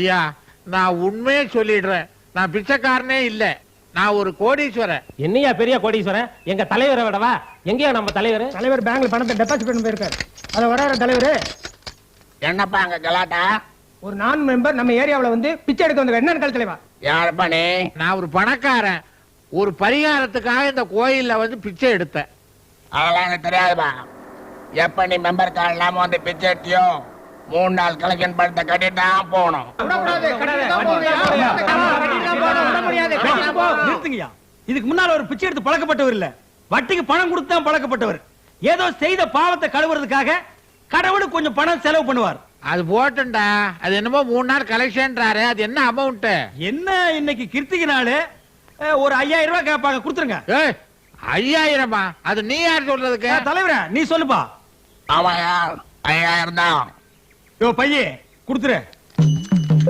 ஐயா, நான் உண்மையே சொல்லிடுறேன். நான் பிச்சைக்காரனே இல்ல, நான் ஒரு கோடீஸ்வரன். என்னையா பெரிய கோடீஸ்வரன்? எங்க தலைவரை விடவா? எங்கயா நம்ம தலைவர்? தலைவர் பேங்க்ல பணத்தை டெபாசிட் பண்ணி போயிருக்காரு. அத வராரு தலைவர். என்னப்பா அங்க கலாட்டா? ஒரு நான் மெம்பர் நம்ம ஏரியாவுல வந்து பிச்சை எடுக்க வந்த என்னன்னு கல் தலைவா? யாருப்பா நீ? நான் ஒரு பணக்காரன். ஒரு பரிகாரத்துக்காக இந்த கோயில்ல வந்து பிச்சை எடுத்தேன். அதெல்லாம் எனக்கு தெரியாதுப்பா. எப்ப நீ மெம்பர் கார்டு இல்லாம வந்து பிச்சை எடுத்தியோ 3 நாள் கலெக்ஷன் பணத்தை கட்டிட்டு தான் போகணும். நிறுத்துங்கய்யா. இதுக்கு முன்னால ஒரு பிச்சை எடுத்து பழக்கப்பட்டவர் இல்ல, வட்டிக்கு பணம் கொடுத்து தான் பழக்கப்பட்டவர். ஏதோ செய்த பாவத்தை கழுவுறதுக்காக கடவுளுக்கு கொஞ்சம் பணம் செலவு பண்ணுவார். அது போட்டுண்டா. அது என்னமோ 3 நாள் கலெக்ஷன்றாரு. அது என்ன அமௌண்ட்? என்ன இன்னைக்கு கிருத்திகை நாள், ஒரு 5000 ரூபாய் கேட்பாங்க, கொடுத்துருங்க. 5000? அது நீ யார் சொல்றதுக்கு? தலைவரே நீ சொல்லுப்பா. ஆமாயா, 5000 தான். பையே கொடுத்துரு.